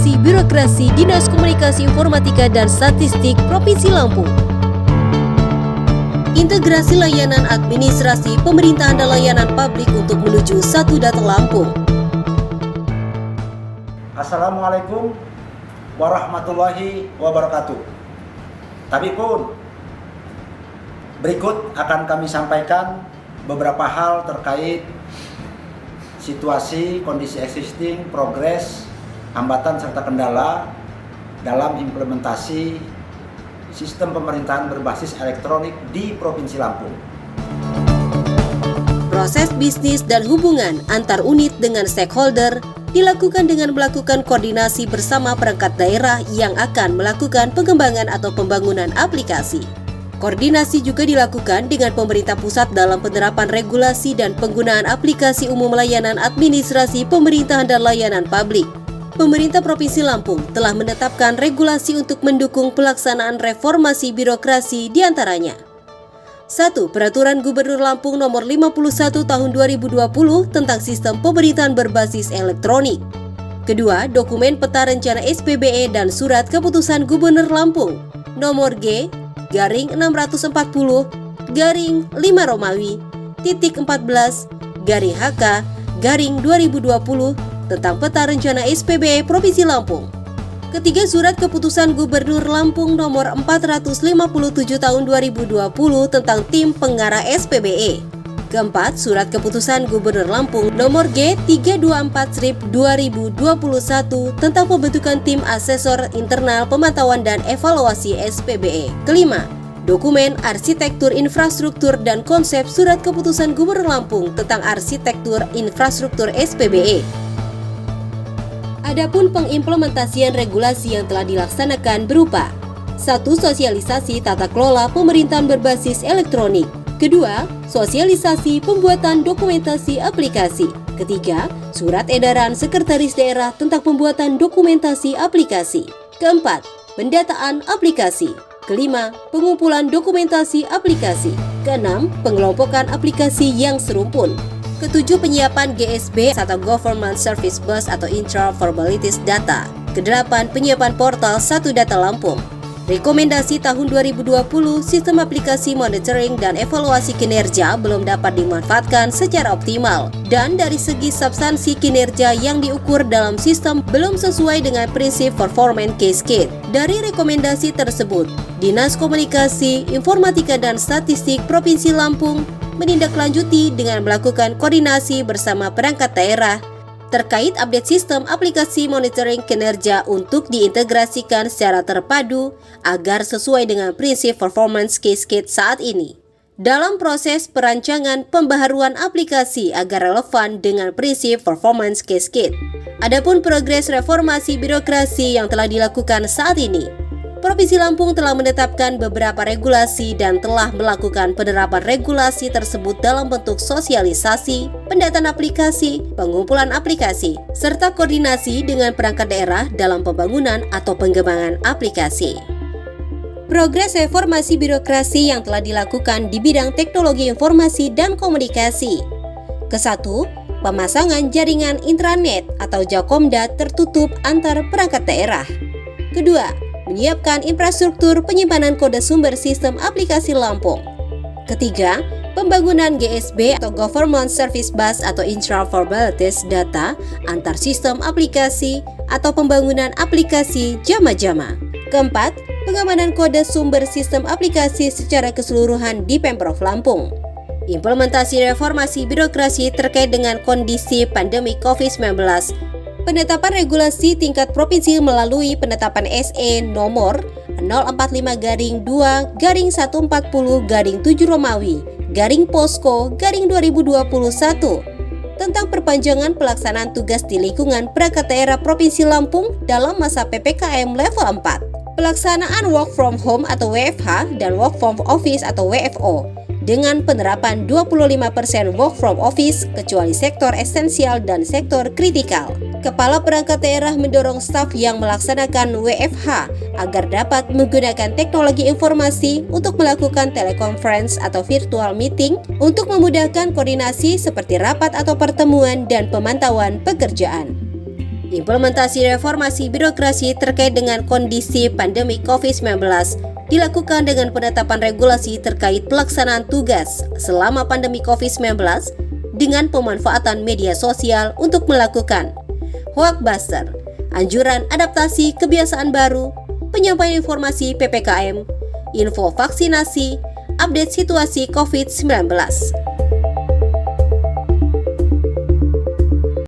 Reformasi Birokrasi Dinas Komunikasi Informatika dan Statistik Provinsi Lampung. Integrasi layanan administrasi pemerintahan dan layanan publik untuk menuju satu data Lampung. Assalamualaikum warahmatullahi wabarakatuh. Tapi pun berikut akan kami sampaikan beberapa hal terkait situasi, kondisi existing, progres, hambatan serta kendala dalam implementasi sistem pemerintahan berbasis elektronik di Provinsi Lampung. Proses bisnis dan hubungan antar unit dengan stakeholder dilakukan dengan melakukan koordinasi bersama perangkat daerah yang akan melakukan pengembangan atau pembangunan aplikasi. Koordinasi juga dilakukan dengan pemerintah pusat dalam penerapan regulasi dan penggunaan aplikasi umum layanan administrasi pemerintahan dan layanan publik. Pemerintah Provinsi Lampung telah menetapkan regulasi untuk mendukung pelaksanaan reformasi birokrasi diantaranya. 1. Peraturan Gubernur Lampung Nomor 51 Tahun 2020 tentang Sistem Pemerintahan Berbasis Elektronik. Kedua, dokumen peta rencana SPBE dan surat keputusan Gubernur Lampung Nomor G/5-40-5-14-HK-2020 tentang peta rencana SPBE Provinsi Lampung. Ketiga, surat keputusan Gubernur Lampung Nomor 457 Tahun 2020 tentang tim pengarah SPBE. Keempat, surat keputusan Gubernur Lampung Nomor G324/2021 tentang pembentukan tim asesor internal pemantauan dan evaluasi SPBE. Kelima, dokumen arsitektur infrastruktur dan konsep surat keputusan Gubernur Lampung tentang arsitektur infrastruktur SPBE. Adapun pengimplementasian regulasi yang telah dilaksanakan berupa 1. Sosialisasi tata kelola pemerintahan berbasis elektronik. Kedua, sosialisasi pembuatan dokumentasi aplikasi. Ketiga, surat edaran Sekretaris Daerah tentang pembuatan dokumentasi aplikasi. Keempat, pendataan aplikasi. Kelima, pengumpulan dokumentasi aplikasi. Keenam, pengelompokan aplikasi yang serumpun. Ketujuh, penyiapan GSB atau Government Service Bus atau Interoperability Data. Kedelapan, penyiapan portal Satu Data Lampung. Rekomendasi tahun 2020, sistem aplikasi monitoring dan evaluasi kinerja belum dapat dimanfaatkan secara optimal. Dan dari segi substansi kinerja yang diukur dalam sistem belum sesuai dengan prinsip performance cascade. Dari rekomendasi tersebut, Dinas Komunikasi, Informatika dan Statistik Provinsi Lampung menindaklanjuti dengan melakukan koordinasi bersama perangkat daerah terkait update sistem aplikasi monitoring kinerja untuk diintegrasikan secara terpadu agar sesuai dengan prinsip performance cascade saat ini. Dalam proses perancangan pembaharuan aplikasi agar relevan dengan prinsip performance cascade. Adapun progres reformasi birokrasi yang telah dilakukan saat ini, Provinsi Lampung telah menetapkan beberapa regulasi dan telah melakukan penerapan regulasi tersebut dalam bentuk sosialisasi, pendataan aplikasi, pengumpulan aplikasi, serta koordinasi dengan perangkat daerah dalam pembangunan atau pengembangan aplikasi. Progres reformasi birokrasi yang telah dilakukan di bidang teknologi informasi dan komunikasi. Kesatu, pemasangan jaringan intranet atau Jakomda tertutup antar perangkat daerah. Kedua, menyiapkan infrastruktur penyimpanan kode sumber sistem aplikasi Lampung. Ketiga, pembangunan GSB atau Government Service Bus atau Interoperability Data antar sistem aplikasi atau pembangunan aplikasi jama-jama. Keempat, pengamanan kode sumber sistem aplikasi secara keseluruhan di Pemprov Lampung. Implementasi reformasi birokrasi terkait dengan kondisi pandemi COVID-19. Penetapan regulasi tingkat provinsi melalui penetapan SE nomor 045-2-140-7 Romawi Posko 2021 tentang perpanjangan pelaksanaan tugas di lingkungan perangkat daerah Provinsi Lampung dalam masa PPKM level 4. Pelaksanaan work from home atau WFH dan work from office atau WFO dengan penerapan 25% work from office kecuali sektor esensial dan sektor kritikal. Kepala perangkat daerah mendorong staf yang melaksanakan WFH agar dapat menggunakan teknologi informasi untuk melakukan telekonferensi atau virtual meeting untuk memudahkan koordinasi seperti rapat atau pertemuan dan pemantauan pekerjaan. Implementasi reformasi birokrasi terkait dengan kondisi pandemi COVID-19 dilakukan dengan penetapan regulasi terkait pelaksanaan tugas selama pandemi COVID-19 dengan pemanfaatan media sosial untuk melakukan hoaxbuster, anjuran adaptasi kebiasaan baru, penyampaian informasi PPKM, info vaksinasi, update situasi COVID-19.